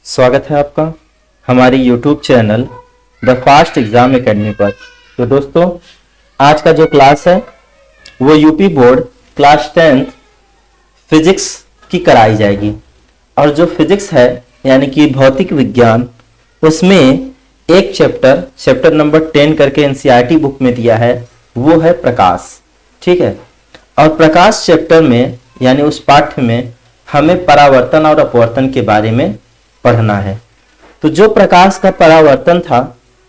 स्वागत है आपका हमारे YouTube channel the fast exam academy पर। तो दोस्तों, आज का जो क्लास है वो यूपी बोर्ड क्लास 10 फिजिक्स की कराई जाएगी। और जो फिजिक्स है यानी कि भौतिक विज्ञान, उसमें एक चैप्टर नंबर 10 करके एनसीईआरटी बुक में दिया है, वो है प्रकाश। ठीक है। और प्रकाश चैप्टर में यानी उस पाठ्य में हमें परावर्तन और अपवर्तन के बारे में पढ़ना है। तो जो प्रकाश का परावर्तन था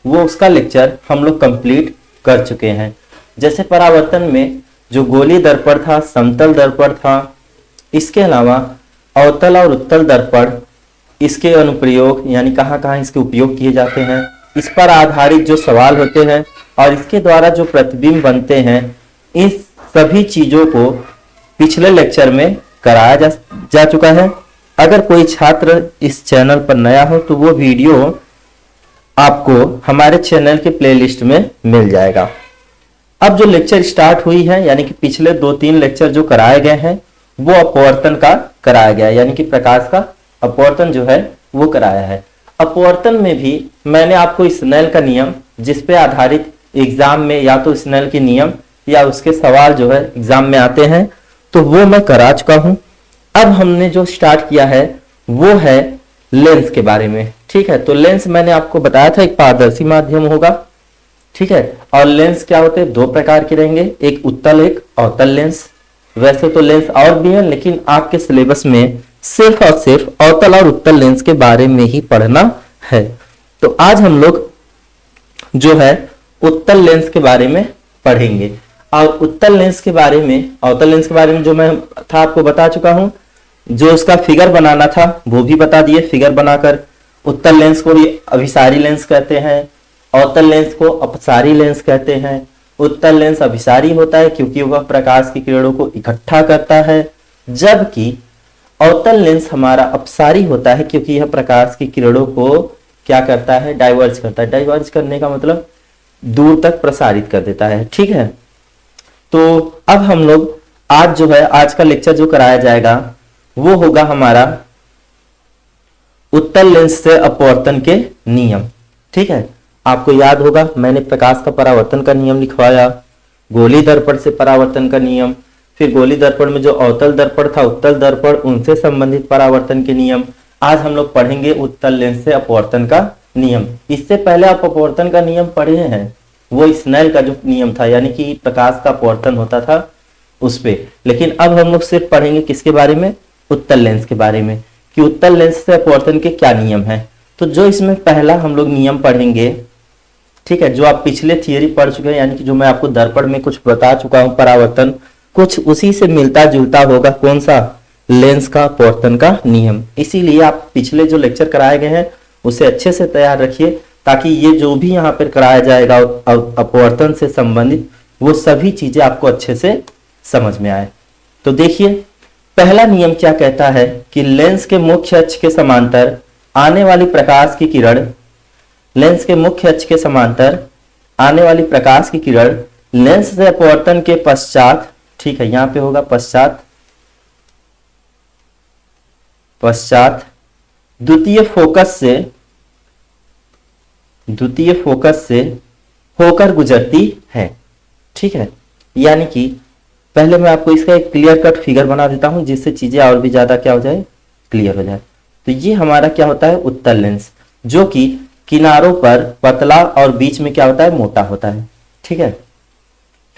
वो उसका लेक्चर हम लोग कंप्लीट कर चुके हैं। जैसे परावर्तन में जो गोलीय दर्पण था, समतल दर्पण था, इसके अलावा अवतल और उत्तल दर्पण, इसके अनुप्रयोग यानी कहाँ कहाँ इसके उपयोग किए जाते हैं, इस पर आधारित जो सवाल होते हैं और इसके द्वारा जो प्रतिबिंब बनते हैं, इस सभी चीजों को पिछले लेक्चर में कराया जा चुका है। अगर कोई छात्र इस चैनल पर नया हो तो वो वीडियो आपको हमारे चैनल के प्लेलिस्ट में मिल जाएगा। अब जो लेक्चर स्टार्ट हुई है यानी कि पिछले 2-3 लेक्चर जो कराए गए हैं वो अपवर्तन का कराया गया है, यानी कि प्रकाश का अपवर्तन जो है वो कराया है। अपवर्तन में भी मैंने आपको स्नेल का नियम, जिस पे आधारित एग्जाम में या तो स्नेल के नियम या उसके सवाल जो है एग्जाम में आते हैं, तो वो मैं करा चुका हूं। अब हमने जो स्टार्ट किया है वो है लेंस के बारे में। ठीक है। तो लेंस मैंने आपको बताया था एक पारदर्शी माध्यम होगा। ठीक है। और लेंस क्या होते हैं, 2 प्रकार के रहेंगे, एक उत्तल एक अवतल लेंस। वैसे तो लेंस और भी है, लेकिन आपके सिलेबस में सिर्फ और सिर्फ अवतल और उत्तल लेंस के बारे में ही पढ़ना है। तो आज हम लोग जो है उत्तल लेंस के बारे में पढ़ेंगे। और उत्तल लेंस के बारे में, अवतल लेंस के बारे में जो मैं था आपको बता चुका हूं। जो उसका फिगर बनाना था वो भी बता दिए, फिगर बनाकर। उत्तल लेंस को भी अभिसारी लेंस कहते हैं, अवतल लेंस को अपसारी लेंस कहते हैं। उत्तल लेंस अभिसारी होता है क्योंकि वह प्रकाश की किरणों को इकट्ठा करता है, जबकि अवतल लेंस हमारा अपसारी होता है क्योंकि यह प्रकाश की किरणों को क्या करता है, डाइवर्ज करता है। डाइवर्ज करने का मतलब दूर तक प्रसारित कर देता है। ठीक है। तो अब हम लोग आज जो है, आज का लेक्चर जो कराया जाएगा वो होगा हमारा उत्तल लेंस से अपवर्तन के नियम। ठीक है। आपको याद होगा मैंने प्रकाश का परावर्तन का नियम लिखवाया, गोलीय दर्पण से परावर्तन का नियम, फिर गोलीय दर्पण में जो अवतल दर्पण था, उत्तल दर्पण, उनसे संबंधित परावर्तन के नियम। आज हम लोग पढ़ेंगे उत्तल लेंस से अपवर्तन का नियम। इससे पहले आप अपवर्तन का नियम पढ़े हैं, वो स्नेल का जो नियम था, यानी कि प्रकाश का अपवर्तन होता था उस पे। लेकिन अब हम लोग सिर्फ पढ़ेंगे किसके बारे में, उत्तल लेंस के बारे में, कि उत्तल लेंस से अपवर्तन के क्या नियम है। तो जो इसमें पहला हम लोग नियम पढ़ेंगे, ठीक है, जो आप पिछले थियरी पढ़ चुके हैं, यानी कि जो मैं आपको दर्पण में कुछ बता चुका हूं परावर्तन, कुछ उसी से मिलता जुलता होगा। कौन सा, लेंस का अपवर्तन का नियम। इसीलिए आप पिछले जो लेक्चर कराए गए हैं उसे अच्छे से तैयार रखिए, ताकि ये जो भी यहाँ पर कराया जाएगा अपवर्तन से संबंधित, वो सभी चीजें आपको अच्छे से समझ में आए। तो देखिए पहला नियम क्या कहता है कि लेंस के मुख्य अक्ष के समांतर आने वाली प्रकाश की किरण, लेंस के मुख्य अक्ष के समांतर आने वाली प्रकाश की किरण लेंस से अपवर्तन के पश्चात, ठीक है, यहां पे होगा पश्चात द्वितीय फोकस से होकर गुजरती है। ठीक है। यानी कि पहले मैं आपको इसका एक क्लियर कट फिगर बना देता हूं, जिससे चीजें और भी ज्यादा क्या हो जाए, क्लियर हो जाए। तो ये हमारा क्या होता है, उत्तल लेंस, जो कि किनारों पर पतला और बीच में क्या होता है, मोटा होता है। ठीक है।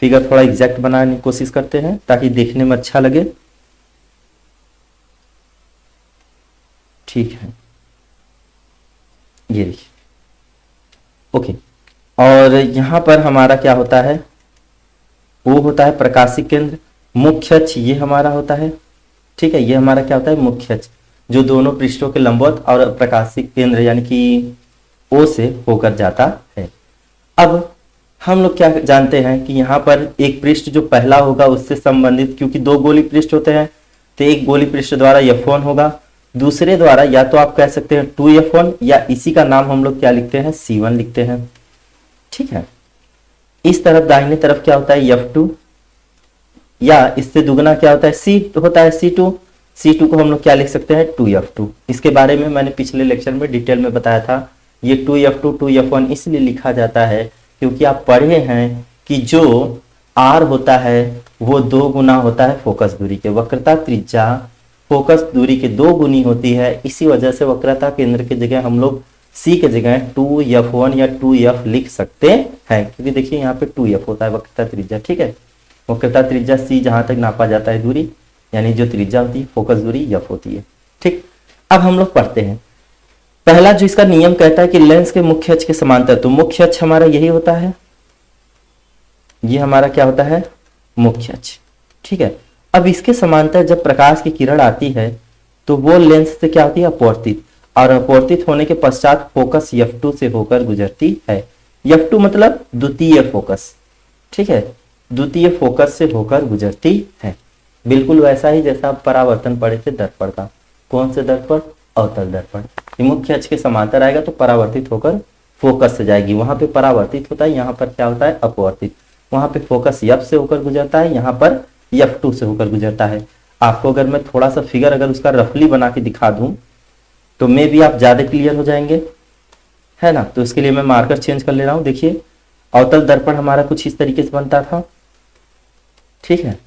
फिगर थोड़ा एग्जैक्ट बनाने की कोशिश करते हैं ताकि देखने में अच्छा लगे। ठीक है, ये देखिए। ओके। और यहां पर हमारा क्या होता है, वो होता है प्रकाशिक केंद्र। मुख्य अक्ष ये हमारा होता है। ठीक है। ये हमारा क्या होता है, मुख्य अक्ष, जो दोनों पृष्ठों के लंबवत और प्रकाशिक केंद्र यानी कि ओ से होकर जाता है। अब हम लोग क्या जानते हैं कि यहाँ पर एक पृष्ठ जो पहला होगा उससे संबंधित, क्योंकि 2 गोली पृष्ठ होते हैं, तो एक गोली पृष्ठ द्वारा F1 होगा, दूसरे द्वारा या तो आप कह सकते हैं 2F1, या इसी का नाम हम लोग क्या लिखते हैं, C1 लिखते हैं। ठीक है। इस तरफ दाहिने तरफ क्या होता है, F2, या इससे दुगना क्या होता है, C होता है C2, C2 को हम लोग क्या लिख सकते हैं 2f2। इसके बारे में मैंने पिछले लेक्चर में डिटेल में बताया था। ये 2f2 2f1 इसलिए लिखा जाता है क्योंकि आप पढ़े हैं कि जो R होता है वो 2 गुना होता है फोकस दूरी के। वक्रता त्रिज्या फोकस दूरी के 2 गुनी होती है, इसी वजह से वक्रता केंद्र की जगह हम लोग C के जगह 2f1 या 2f लिख सकते हैं, क्योंकि देखिए यहाँ पे 2f होता है वक्रता त्रिज्या। ठीक है, वक्रता त्रिज्या C जहां तक नापा जाता है दूरी, यानी जो त्रिज्या होती है फोकस दूरी f होती है। ठीक, अब हम लोग पढ़ते हैं। पहला जो इसका नियम कहता है कि लेंस के मुख्य अक्ष के समांतर, तो मुख्य अक्ष हमारा यही होता है, ये हमारा क्या होता है मुख्य अक्ष। ठीक है, अब इसके समांतर जब प्रकाश की किरण आती है तो वो लेंस से क्या होती है अपवर्तित, और अपवर्तित होने के पश्चात फोकस f2 से होकर गुजरती है। f2 मतलब द्वितीय फोकस। ठीक है, द्वितीय फोकस से होकर गुजरती है। बिल्कुल वैसा ही जैसा आप परावर्तन पढ़े थे दर्पण का। कौन से दर्पण? अवतल दर्पण। मुख्य अक्ष के समांतर आएगा तो परावर्तित होकर फोकस से जाएगी, वहां पे परावर्तित होता है, यहाँ पर क्या होता है अपवर्तित। वहां पे फोकस f से होकर गुजरता है, यहाँ पर f2 से होकर गुजरता है। आपको अगर मैं थोड़ा सा फिगर अगर उसका रफली बना के दिखा दूं तो मे भी आप ज्यादा क्लियर हो जाएंगे, है ना। तो इसके लिए मैं मार्कर चेंज कर ले रहा हूं। देखिए अवतल दर्पण हमारा कुछ इस तरीके से बनता था। ठीक है,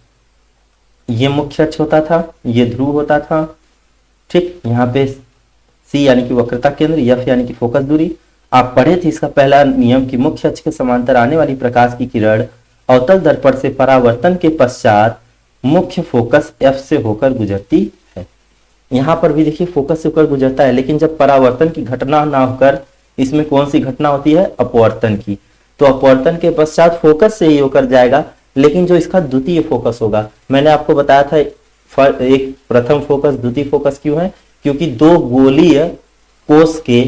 ये मुख्य अक्ष होता था, ये ध्रुव होता था। ठीक, यहाँ पे C यानी कि वक्रता केंद्र, F यानी कि फोकस दूरी। आप पढ़े थे इसका पहला नियम कि मुख्य अक्ष के समांतर आने वाली प्रकाश की किरण अवतल दर्पण से परावर्तन के पश्चात मुख्य फोकस F से होकर गुजरती है। यहाँ पर भी देखिए फोकस से होकर गुजरता है, लेकिन जब परावर्तन की घटना ना होकर इसमें कौन सी घटना होती है अपवर्तन की, तो अपवर्तन के पश्चात फोकस से ही होकर जाएगा। लेकिन जो इसका द्वितीय फोकस होगा, मैंने आपको बताया था एक प्रथम फोकस द्वितीय फोकस क्यों है, क्योंकि 2 गोलीय कोष के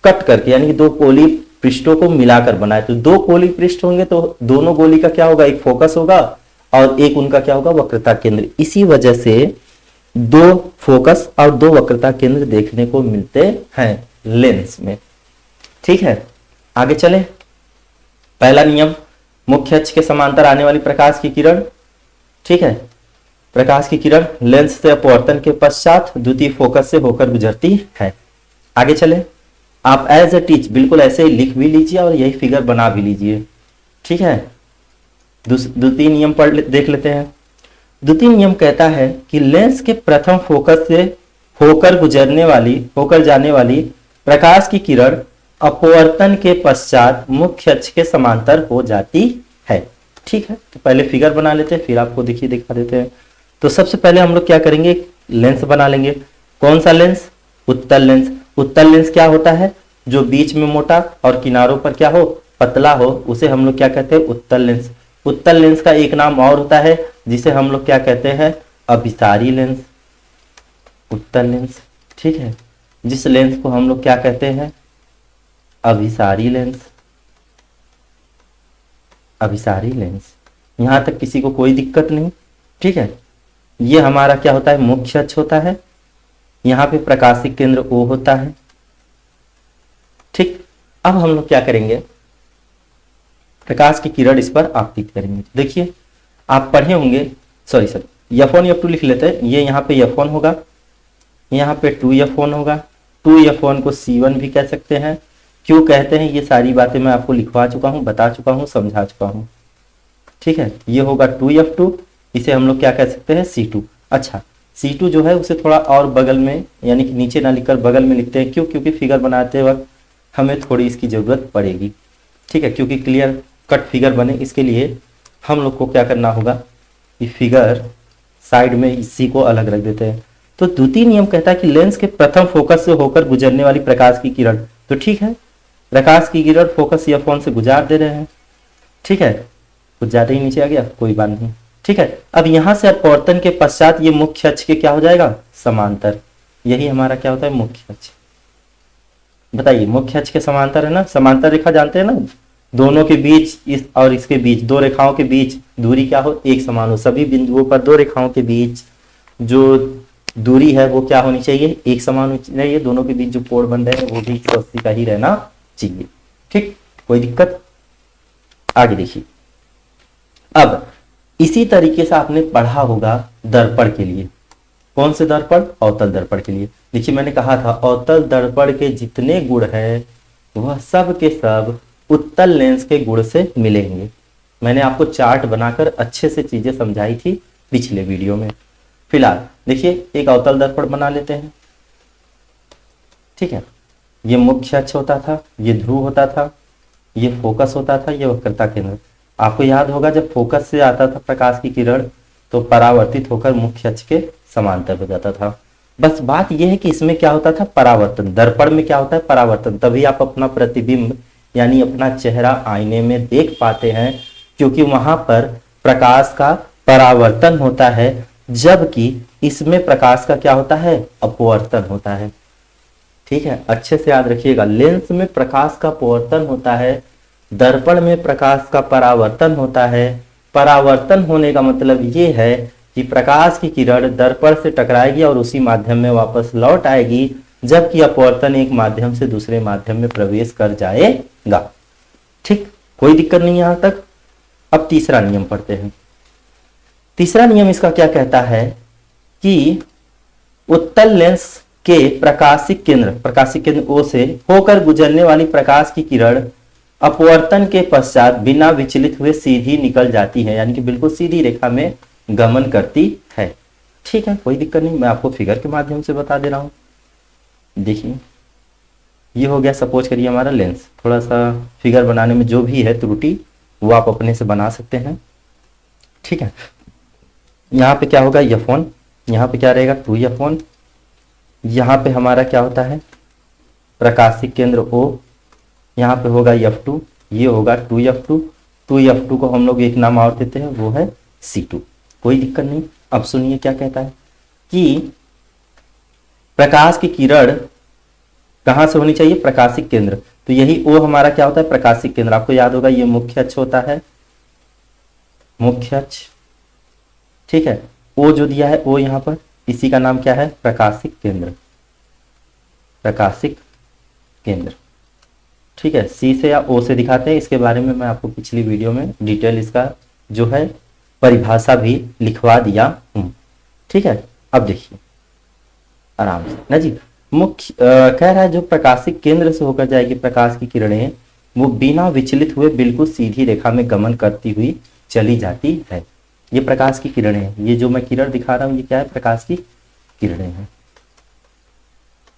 कट करके यानी कि 2 गोली पृष्ठों को मिलाकर बनाए, तो 2 गोली पृष्ठ होंगे तो दोनों गोली का क्या होगा एक फोकस होगा और एक उनका क्या होगा वक्रता केंद्र। इसी वजह से 2 फोकस और 2 वक्रता केंद्र देखने को मिलते हैं लेंस में। ठीक है, आगे चले। पहला नियम, मुख्य अक्ष के समांतर आने वाली प्रकाश की किरण। ठीक है, प्रकाश की किरण लेंस से अपवर्तन के पश्चात द्वितीय फोकस से होकर गुजरती है। आगे चले, आप एज ए टीच बिल्कुल ऐसे ही लिख भी लीजिए और यही फिगर बना भी लीजिए। ठीक है, द्वितीय नियम देख लेते हैं। द्वितीय नियम कहता है कि लेंस के प्रथम फोकस से होकर जाने वाली प्रकाश की किरण अपवर्तन के पश्चात मुख्य अक्ष के समांतर हो जाती है। ठीक है, तो पहले फिगर बना लेते हैं, फिर आपको देखिए दिखा देते हैं। तो सबसे पहले हम लोग क्या करेंगे, लेंस बना लेंगे। कौन सा लेंस? उत्तल लेंस। उत्तल लेंस क्या होता है? जो बीच में मोटा और किनारों पर क्या हो पतला हो, उसे हम लोग क्या कहते हैं उत्तल लेंस। उत्तल लेंस का एक नाम और होता है जिसे हम लोग क्या कहते हैं अभिसारी लेंस। उत्तल लेंस, ठीक है, जिस लेंस को हम लोग क्या कहते हैं अभिसारी लेंस। अभिसारी लेंस, यहां तक किसी को कोई दिक्कत नहीं। ठीक है, ये हमारा क्या होता है मुख्य अक्ष होता है, यहाँ पे प्रकाशिक केंद्र O होता है। ठीक, अब हम लोग क्या करेंगे प्रकाश की किरण इस पर आपतित करेंगे। देखिए आप पढ़े होंगे, सॉरी F1 F2 लिख लेते हैं। ये यहाँ पे F1 होगा, यहाँ पे 2F1 होगा। 2F1 को C1 भी कह सकते हैं। क्यों कहते हैं ये सारी बातें मैं आपको लिखवा चुका हूँ, बता चुका हूँ, समझा चुका हूँ। ठीक है, ये होगा 2F2, इसे हम लोग क्या कह सकते हैं C2। अच्छा, C2 जो है उसे थोड़ा और बगल में यानी कि नीचे ना लिखकर बगल में लिखते हैं। क्यों? क्योंकि फिगर बनाते वक्त हमें थोड़ी इसकी जरूरत पड़ेगी। ठीक है, क्योंकि क्लियर कट फिगर बने इसके लिए हम लोग को क्या करना होगा, ये फिगर साइड में इसी को अलग रख देते हैं। तो द्वितीय नियम कहता है कि लेंस के प्रथम फोकस से होकर गुजरने वाली प्रकाश की किरण, तो ठीक है प्रकाश की किरण फोकस F1 से गुजार दे रहे हैं। ठीक है, कुछ ज्यादा ही नीचे आ गया, कोई बात नहीं। ठीक है, अब यहां से अपवर्तन के पश्चात ये मुख्य अक्ष के क्या हो जाएगा समांतर। यही हमारा क्या होता है मुख्य अक्ष। बताइए मुख्य अक्ष के समांतर है ना, समांतर रेखा जानते हैं ना, दोनों के बीच इस और इसके बीच 2 रेखाओं के बीच दूरी क्या हो एक समान हो। सभी बिंदुओं पर 2 रेखाओं के बीच जो दूरी है वो क्या होनी चाहिए एक समान होनी चाहिए। दोनों के बीच जो कोण बन रहे हैं वो भी 180 का ही रहना चाहिए। ठीक, कोई दिक्कत? आगे देखिए, अब इसी तरीके से आपने पढ़ा होगा दर्पण के लिए। कौन से दर्पण? अवतल दर्पण के लिए। देखिए मैंने कहा था अवतल दर्पण के जितने गुण है वह सब के सब उत्तल लेंस के गुण से मिलेंगे। मैंने आपको चार्ट बनाकर अच्छे से चीजें समझाई थी पिछले वीडियो में। फिलहाल देखिए एक अवतल दर्पण बना लेते हैं। ठीक है, ये मुख्य अक्ष होता था, ये ध्रुव होता था, ये फोकस होता था, ये वक्रता केंद्र। आपको याद होगा जब फोकस से आता था प्रकाश की किरण तो परावर्तित होकर मुख्य अक्ष के समांतर हो जाता था। बस बात यह है कि इसमें क्या होता था? परावर्तन। दर्पण में क्या होता है? परावर्तन। तभी आप अपना प्रतिबिंब यानी अपना चेहरा आईने में देख पाते हैं, क्योंकि वहां पर प्रकाश का परावर्तन होता है, जबकि इसमें प्रकाश का क्या होता है? अपवर्तन होता है। ठीक है, अच्छे से याद रखिएगा, लेंस में प्रकाश का अपवर्तन होता है, दर्पण में प्रकाश का परावर्तन होता है। परावर्तन होने का मतलब ये है कि प्रकाश की किरण दर्पण से टकराएगी और उसी माध्यम में वापस लौट आएगी, जबकि अपवर्तन एक माध्यम से दूसरे माध्यम में प्रवेश कर जाएगा। ठीक, कोई दिक्कत नहीं यहां तक। अब तीसरा नियम पढ़ते हैं। तीसरा नियम इसका क्या कहता है कि उत्तल लेंस के प्रकाशिक केंद्र O से होकर गुजरने वाली प्रकाश की किरण अपवर्तन के पश्चात बिना विचलित हुए सीधी निकल जाती है, यानी कि बिल्कुल सीधी रेखा में गमन करती है। ठीक है, कोई दिक्कत नहीं, मैं आपको फिगर के माध्यम से बता दे रहा हूं। देखिए ये हो गया, सपोज करिए हमारा लेंस। थोड़ा सा फिगर बनाने में जो भी है त्रुटि वो आप अपने से बना सकते हैं। ठीक है, यहाँ पे क्या होगा? F1, यहाँ पे क्या रहेगा? 2F1। यहाँ पे हमारा क्या होता है? प्रकाशिक केंद्र O, यहाँ पे होगा F2, ये होगा 2F2। 2F2 को हम लोग एक नाम और देते हैं, वो है C2। कोई दिक्कत नहीं। अब सुनिए क्या कहता है कि प्रकाश की किरण कहां से होनी चाहिए? प्रकाशिक केंद्र। तो यही O हमारा क्या होता है? प्रकाशिक केंद्र। आपको याद होगा ये मुख्य अक्ष होता है, मुख्य अक्ष। ठीक है, O जो दिया है O यहां पर, इसी का नाम क्या है? प्रकाशिक केंद्र। प्रकाशिक केंद्र। ठीक है, C से या O से दिखाते हैं, इसके बारे में मैं आपको पिछली वीडियो में डिटेल इसका जो है परिभाषा भी लिखवा दिया हूं। ठीक है, अब देखिए आराम से ना जी। मुख्य कह रहा है जो प्रकाशिक केंद्र से होकर जाएगी प्रकाश की किरणें, वो बिना विचलित हुए बिल्कुल सीधी रेखा में गमन करती हुई चली जाती है। ये प्रकाश की किरणें हैं। ये जो मैं किरण दिखा रहा हूं ये क्या है? प्रकाश की किरणें हैं।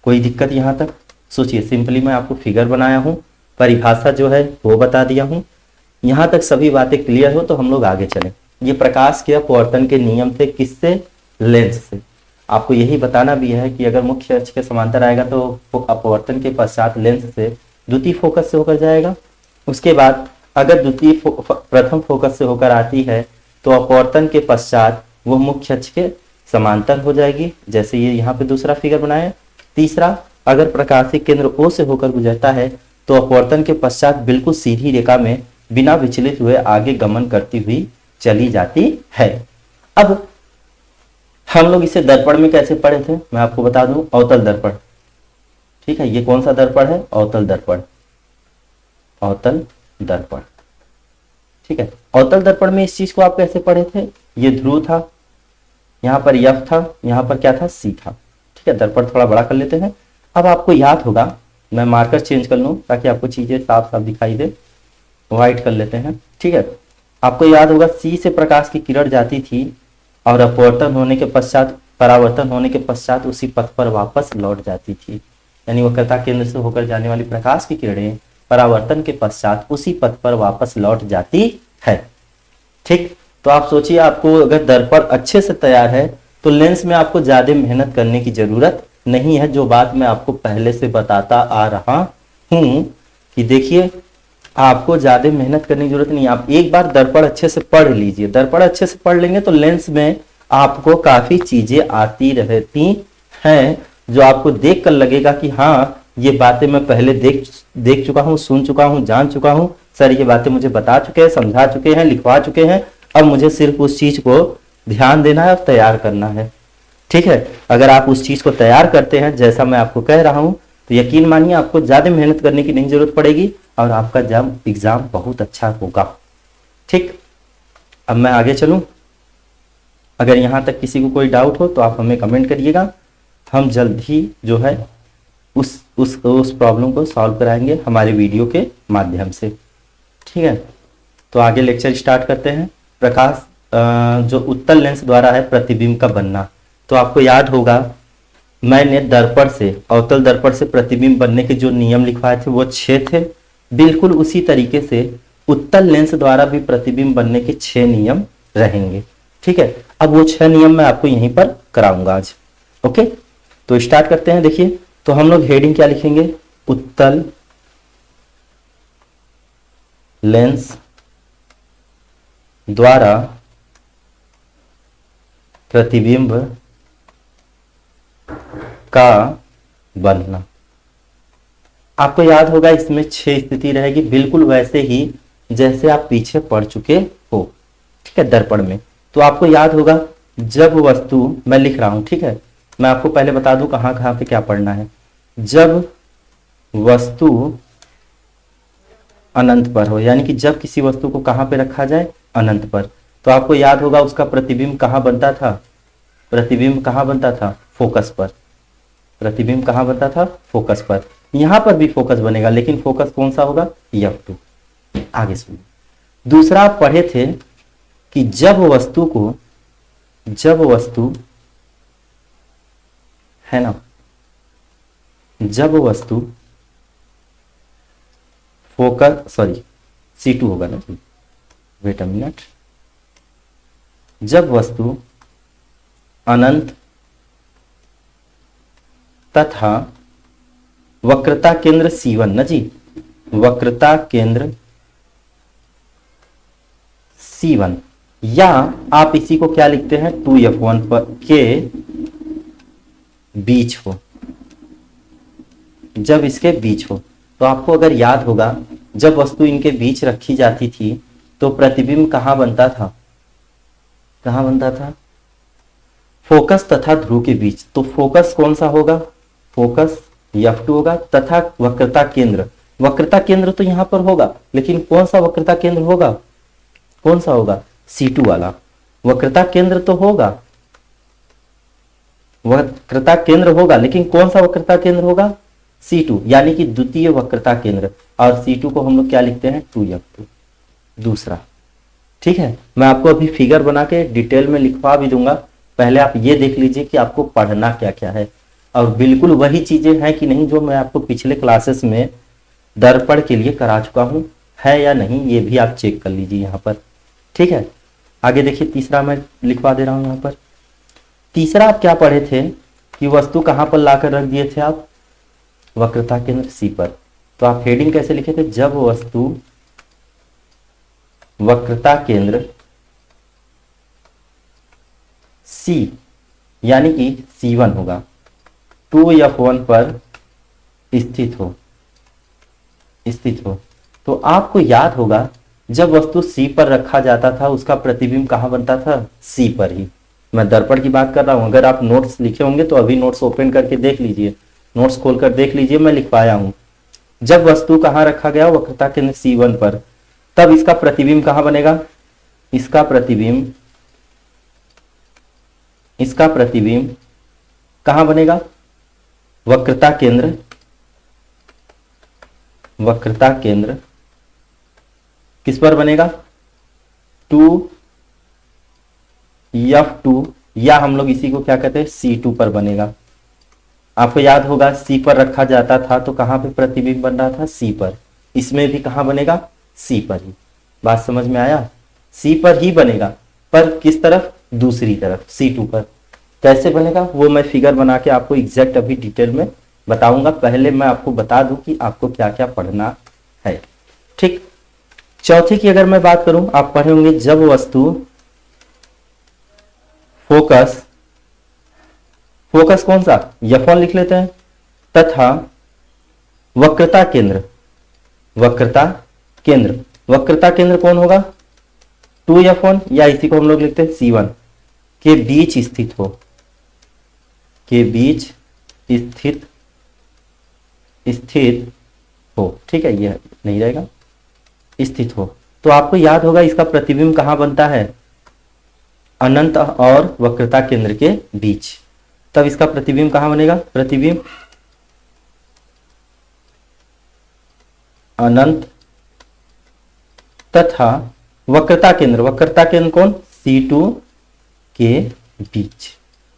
कोई दिक्कत यहां तक? सोचिए, सिंपली मैं आपको फिगर बनाया हूं, परिभाषा जो है वो बता दिया हूं। यहां तक सभी बातें क्लियर हो तो हम लोग आगे चलें। ये प्रकाश के अपवर्तन के नियम थे, किससे? लेंस से। आपको यही बताना भी है कि अगर मुख्य अक्ष के समांतर आएगा तो अपवर्तन के पश्चात लेंस से द्वितीय फोकस से होकर जाएगा। उसके बाद अगर प्रथम फोकस से होकर आती है तो अपवर्तन के पश्चात वो मुख्य अक्ष के समांतर हो जाएगी, जैसे ये यहाँ पे दूसरा फिगर बनाया। तीसरा, अगर प्रकाशिक केंद्र O से होकर गुजरता है तो अपवर्तन के पश्चात बिल्कुल सीधी रेखा में बिना विचलित हुए आगे गमन करती हुई चली जाती है। अब हम लोग इसे दर्पण में कैसे पढ़े थे मैं आपको बता दूं, अवतल दर्पण। ठीक है, ये कौन सा दर्पण है? अवतल दर्पण। अवतल दर्पण। ठीक है, अवतल दर्पण में इस चीज को आप कैसे पढ़े थे? ये ध्रुव था, यहाँ पर F था, यहाँ पर क्या था? C था। ठीक है, दर्पण थोड़ा बड़ा कर लेते हैं। अब आपको याद होगा, मैं मार्कर चेंज कर लूं ताकि आपको चीजें साफ साफ दिखाई दे। व्हाइट कर लेते हैं। ठीक है, आपको याद होगा C से प्रकाश की किरण जाती थी और अपवर्तन होने के पश्चात, परावर्तन होने के पश्चात उसी पथ पर वापस लौट जाती थी। यानी वक्रता केंद्र से होकर जाने वाली प्रकाश की किरणें परावर्तन के पश्चात उसी पथ पर वापस लौट जाती है। ठीक, तो आप सोचिए, आपको अगर दर्पण अच्छे से तैयार है तो लेंस में आपको ज्यादा मेहनत करने की जरूरत नहीं है। जो बात मैं आपको पहले से बताता आ रहा हूं कि देखिए, आपको ज्यादा मेहनत करने की जरूरत नहीं है। आप एक बार दर्पण अच्छे से पढ़ लीजिए। दर्पण अच्छे से पढ़ लेंगे तो लेंस में आपको काफी चीजें आती रहती हैं, जो आपको देख कर लगेगा कि हाँ, ये बातें मैं पहले देख चुका हूँ, सुन चुका हूँ, जान चुका हूँ। सर ये बातें मुझे बता चुके हैं, समझा चुके हैं, लिखवा चुके हैं। अब मुझे सिर्फ उस चीज को ध्यान देना है और तैयार करना है। ठीक है, अगर आप उस चीज को तैयार करते हैं जैसा मैं आपको कह रहा हूं तो यकीन मानिए आपको ज्यादा मेहनत करने की नहीं जरूरत पड़ेगी और आपका जब एग्जाम बहुत अच्छा होगा। ठीक, अब मैं आगे चलूं। अगर यहाँ तक किसी को कोई डाउट हो तो आप हमें कमेंट करिएगा, हम जल्द ही जो है उस प्रॉब्लम को सॉल्व कराएंगे हमारे वीडियो के माध्यम से। ठीक है, तो आगे लेक्चर स्टार्ट करते हैं। प्रकाश जो उत्तल लेंस द्वारा है प्रतिबिंब का बनना, तो आपको याद होगा मैंने दर्पण से, अवतल दर्पण से प्रतिबिंब बनने के जो नियम लिखवाए थे वो 6 थे। बिल्कुल उसी तरीके से उत्तल लेंस द्वारा भी प्रतिबिंब बनने के 6 नियम रहेंगे। ठीक है, अब वो 6 नियम मैं आपको यहीं पर कराऊंगा आज। ओके, तो स्टार्ट करते हैं। देखिए, तो हम लोग हेडिंग क्या लिखेंगे, उत्तल लेंस द्वारा प्रतिबिंब का बनना। आपको याद होगा इसमें 6 स्थिति रहेगी, बिल्कुल वैसे ही जैसे आप पीछे पढ़ चुके हो। ठीक है, दर्पण में तो आपको याद होगा जब वस्तु, मैं लिख रहा हूं, ठीक है, मैं आपको पहले बता दूं कहां कहां पे क्या पढ़ना है। जब वस्तु अनंत पर हो, यानी कि जब किसी वस्तु को कहां पे रखा जाए, अनंत पर, तो आपको याद होगा उसका प्रतिबिंब कहां बनता था, प्रतिबिंब कहां बनता था, फोकस पर। प्रतिबिंब कहां बनता था, फोकस पर। यहां पर भी फोकस बनेगा, लेकिन फोकस कौन सा होगा, F2। आगे सुनिए, दूसरा आप पढ़े थे कि जब वस्तु है ना, जब वस्तु फोकस, सॉरी C2 होगा ना, वेट अ मिनट, जब वस्तु अनंत तथा वक्रता केंद्र C1 ना जी, वक्रता केंद्र C1, या आप इसी को क्या लिखते हैं, 2F1 पर के बीच हो, जब इसके बीच हो। तो आपको अगर याद होगा जब वस्तु इनके बीच रखी जाती थी तो प्रतिबिंब कहां बनता था, कहां बनता था, फोकस तथा ध्रुव के बीच। तो फोकस कौन सा होगा, फोकस F2 होगा, तथा वक्रता केंद्र, वक्रता केंद्र तो यहां पर होगा, लेकिन कौन सा वक्रता केंद्र होगा, कौन सा होगा, C2 वाला वक्रता केंद्र तो होगा, वक्रता केंद्र होगा, लेकिन कौन सा वक्रता केंद्र होगा, C2, यानी कि द्वितीय वक्रता केंद्र। और C2 को हम लोग क्या लिखते हैं, 2F2 दूसरा। ठीक है, मैं आपको अभी फिगर बना के डिटेल में लिखवा भी दूंगा, पहले आप ये देख लीजिए कि आपको पढ़ना क्या क्या है, और बिल्कुल वही चीजें हैं कि नहीं जो मैं आपको पिछले क्लासेस में दर्पण के लिए करा चुका हूं, है या नहीं ये भी आप चेक कर लीजिए यहाँ पर। ठीक है, आगे देखिए, तीसरा मैं लिखवा दे रहा हूं यहाँ पर। तीसरा आप क्या पढ़े थे कि वस्तु कहां पर लाकर रख दिए थे आप, वक्रता केंद्र C पर। तो आप हेडिंग कैसे लिखे थे, जब वस्तु वक्रता केंद्र C, यानी कि C1 होगा, 2F1 पर स्थित हो। तो आपको याद होगा जब वस्तु C पर रखा जाता था उसका प्रतिबिंब कहां बनता था, C पर ही। मैं दर्पण की बात कर रहा हूं, अगर आप नोट्स लिखे होंगे तो अभी नोट्स ओपन करके देख लीजिए, नोट्स खोलकर देख लीजिए, मैं लिखवाया हूं। जब वस्तु कहां रखा गया, वक्रता केंद्र C1 पर, तब इसका प्रतिबिंब कहां बनेगा, इसका प्रतिबिंब कहां बनेगा, वक्रता केंद्र किस पर बनेगा, 2F2, या हम लोग इसी को क्या कहते हैं, C2 पर बनेगा। आपको याद होगा C पर रखा जाता था तो कहां पे प्रतिबिंब बन रहा था, C पर। इसमें भी कहां बनेगा, C पर ही। बात समझ में आया, C पर ही बनेगा, पर किस तरफ, दूसरी तरफ C2 पर। कैसे बनेगा वो मैं फिगर बना के आपको एग्जैक्ट अभी डिटेल में बताऊंगा, पहले मैं आपको बता दूं कि आपको क्या क्या पढ़ना है। ठीक, चौथी की अगर मैं बात करूं, आप पढ़े होंगे जब वस्तु फोकस कौन सा, F1 लिख लेते हैं, तथा वक्रता केंद्र कौन होगा, 2F1, या इसी को हम लोग लिखते हैं C1 के बीच स्थित हो। ठीक है, यह नहीं रहेगा, स्थित हो। तो आपको याद होगा इसका प्रतिबिंब कहां बनता है, अनंत और वक्रता केंद्र के बीच। तब इसका प्रतिबिंब कहां बनेगा? प्रतिबिंब अनंत तथा वक्रता केंद्र कौन? C2 के बीच।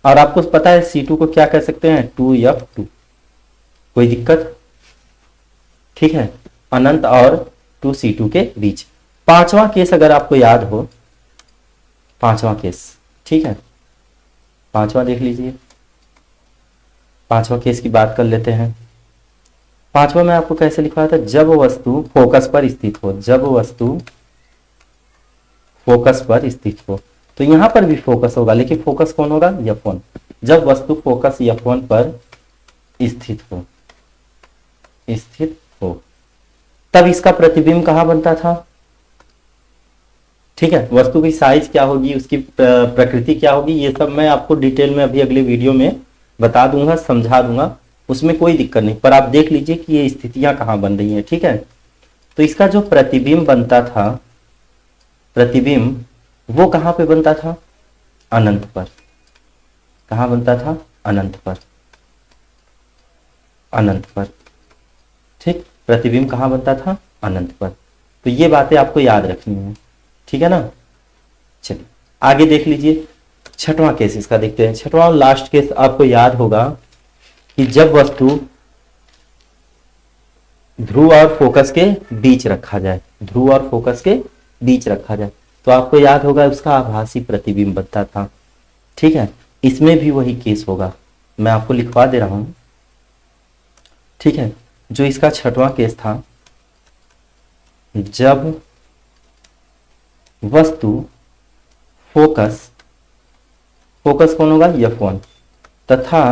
और आपको पता है C2 को क्या कह सकते हैं? 2F2। कोई दिक्कत? ठीक है, अनंत और 2C2 के बीच। पांचवा केस अगर आपको याद हो, पांचवा केस, ठीक है, पांचवा देख लीजिए। पांचवा केस की बात कर लेते हैं। पांचवा में आपको कैसे लिखा था? जब वस्तु फोकस पर स्थित हो, जब वस्तु फोकस पर स्थित हो। तो यहां पर भी फोकस होगा, लेकिन फोकस कौन होगा? F1। जब वस्तु फोकस F1 पर स्थित हो, स्थित हो, तब इसका प्रतिबिंब कहां बनता था? ठीक है, वस्तु की साइज क्या होगी, उसकी प्रकृति क्या होगी, ये सब मैं आपको डिटेल में अभी अगले वीडियो में बता दूंगा, समझा दूंगा, उसमें कोई दिक्कत नहीं। पर आप देख लीजिए कि ये स्थितियां कहां बन रही हैं। ठीक है, तो इसका जो प्रतिबिंब बनता था, प्रतिबिंब वो कहां पे बनता था? अनंत पर। कहां बनता था? अनंत पर, अनंत पर। ठीक, प्रतिबिंब कहां बनता था? अनंत पर। तो ये बातें आपको याद रखनी है, ठीक है ना। चलिए आगे देख लीजिए, छठवां केस इसका देखते हैं। छठवां और लास्ट केस आपको याद होगा कि जब वस्तु ध्रुव और फोकस के बीच रखा जाए, ध्रुव और फोकस के बीच रखा जाए, तो आपको याद होगा उसका आभासी प्रतिबिंब बनता था। ठीक है, इसमें भी वही केस होगा, मैं आपको लिखवा दे रहा हूं। ठीक है, जो इसका छठवां केस था, जब वस्तु फोकस, फोकस कौन होगा? F1 तथा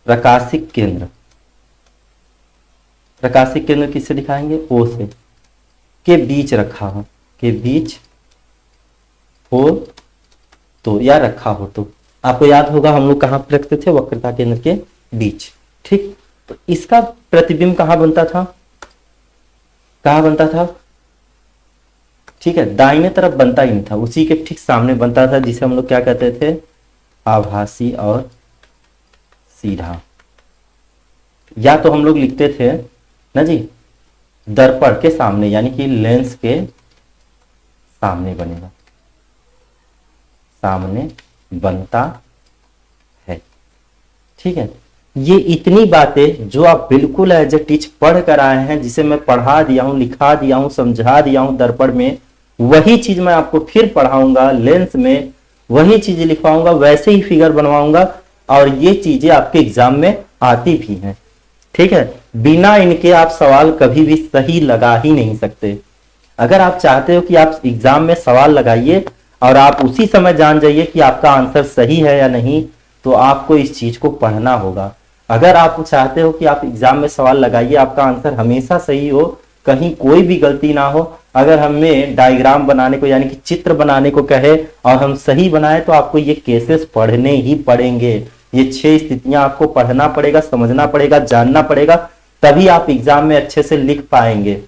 प्रकाशिक केंद्र, प्रकाशिक केंद्र किससे दिखाएंगे? O से, के बीच रखा हो, के बीच हो तो, या रखा हो तो। आपको याद होगा हम लोग कहां पर रखते थे? वक्रता केंद्र के बीच। ठीक, तो इसका प्रतिबिंब कहां बनता था? कहां बनता था? ठीक है, दाहिने तरफ बनता ही नहीं था, उसी के ठीक सामने बनता था, जिसे हम लोग क्या कहते थे? आभासी और सीधा। या तो हम लोग लिखते थे ना जी, दर्पण के सामने, यानी कि लेंस के सामने बनेगा, सामने बनता है। ठीक है, ये इतनी बातें जो आप बिल्कुल एज ए टीच पढ़ कर आए हैं, जिसे मैं पढ़ा दिया हूं, लिखा दिया हूं, समझा दिया हूं दर्पण में, वही चीज मैं आपको फिर पढ़ाऊंगा लेंस में, वही चीजें लिखवाऊंगा, वैसे ही फिगर बनवाऊंगा, और ये चीजें आपके एग्जाम में आती भी हैं। ठीक है, बिना इनके आप सवाल कभी भी सही लगा ही नहीं सकते। अगर आप चाहते हो कि आप एग्जाम में सवाल लगाइए और आप उसी समय जान जाइए कि आपका आंसर सही है या नहीं, तो आपको इस चीज को पढ़ना होगा। अगर आप चाहते हो कि आप एग्जाम में सवाल लगाइए, आपका आंसर हमेशा सही हो, कहीं कोई भी गलती ना हो, अगर हमें डायग्राम बनाने को यानी कि चित्र बनाने को कहे और हम सही बनाए, तो आपको ये केसेस पढ़ने ही पड़ेंगे। ये 6 स्थितियां आपको पढ़ना पड़ेगा, समझना पड़ेगा, जानना पड़ेगा, तभी आप एग्जाम में अच्छे से लिख पाएंगे।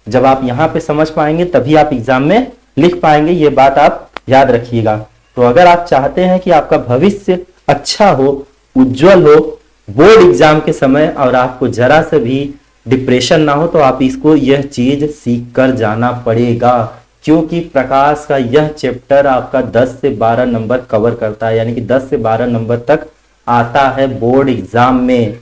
जब आप यहां पे समझ पाएंगे तभी आप एग्जाम में लिख पाएंगे, ये बात आप याद रखिएगा। तो अगर आप चाहते हैं कि आपका भविष्य अच्छा हो, उज्जवल हो बोर्ड एग्जाम के समय, और आपको जरा से भी डिप्रेशन ना हो, तो आप इसको यह चीज सीख कर जाना पड़ेगा, क्योंकि प्रकाश का यह चैप्टर आपका 10 से 12 नंबर कवर करता है, यानी कि 10 से 12 नंबर तक आता है बोर्ड एग्जाम में।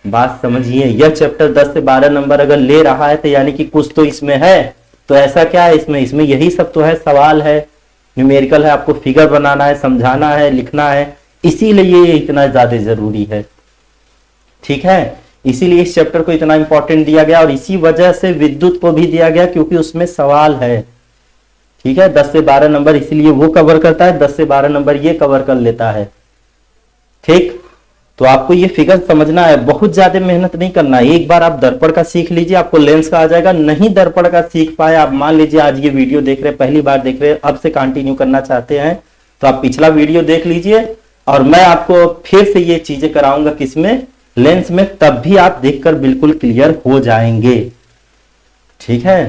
बात समझिए, यह चैप्टर 10 से 12 नंबर अगर ले रहा है तो यानी कि कुछ तो इसमें है। तो ऐसा क्या है इसमें? इसमें यही सब तो है, सवाल है, न्यूमेरिकल है, आपको फिगर बनाना है, समझाना है, लिखना है, इसीलिए ये इतना ज्यादा जरूरी है। ठीक है, इसीलिए इस चैप्टर को इतना इंपॉर्टेंट दिया गया, और इसी वजह से विद्युत को भी दिया गया, क्योंकि उसमें सवाल है। ठीक है, 10 से 12 नंबर इसीलिए वो कवर करता है, 10 से 12 नंबर ये कवर कर लेता है। ठीक, तो आपको ये फिगर समझना है, बहुत ज्यादा मेहनत नहीं करना है। एक बार आप दर्पण का सीख लीजिए, आपको लेंस का आ जाएगा। नहीं दर्पण का सीख पाए, आप मान लीजिए आज ये वीडियो देख रहे हैं, पहली बार देख रहे हैं, अब से कंटिन्यू करना चाहते हैं, तो आप पिछला वीडियो देख लीजिए, और मैं आपको फिर से ये चीजें कराऊंगा किसमें? लेंस में, तब भी आप देखकर बिल्कुल क्लियर हो जाएंगे। ठीक है,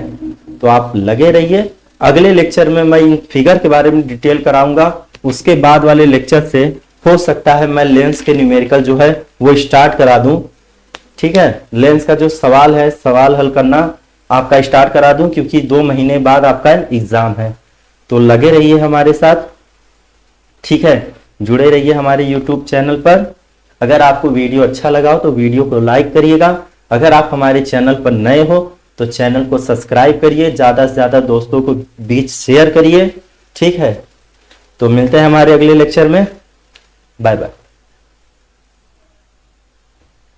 तो आप लगे रहिए, अगले लेक्चर में मैं इन फिगर के बारे में डिटेल कराऊंगा। उसके बाद वाले लेक्चर से हो सकता है मैं लेंस के न्यूमेरिकल जो है वो स्टार्ट करा दूं। ठीक है, लेंस का जो सवाल है, सवाल हल करना आपका स्टार्ट करा दूं, क्योंकि 2 महीने बाद आपका एग्जाम है। तो लगे रहिए हमारे साथ, ठीक है, जुड़े रहिए हमारे यूट्यूब चैनल पर। अगर आपको वीडियो अच्छा लगा हो तो वीडियो को लाइक करिएगा। अगर आप हमारे चैनल पर नए हो तो चैनल को सब्सक्राइब करिए, ज्यादा से ज्यादा दोस्तों को बीच शेयर करिए। ठीक है, तो मिलते हैं हमारे अगले लेक्चर में। Bye bye.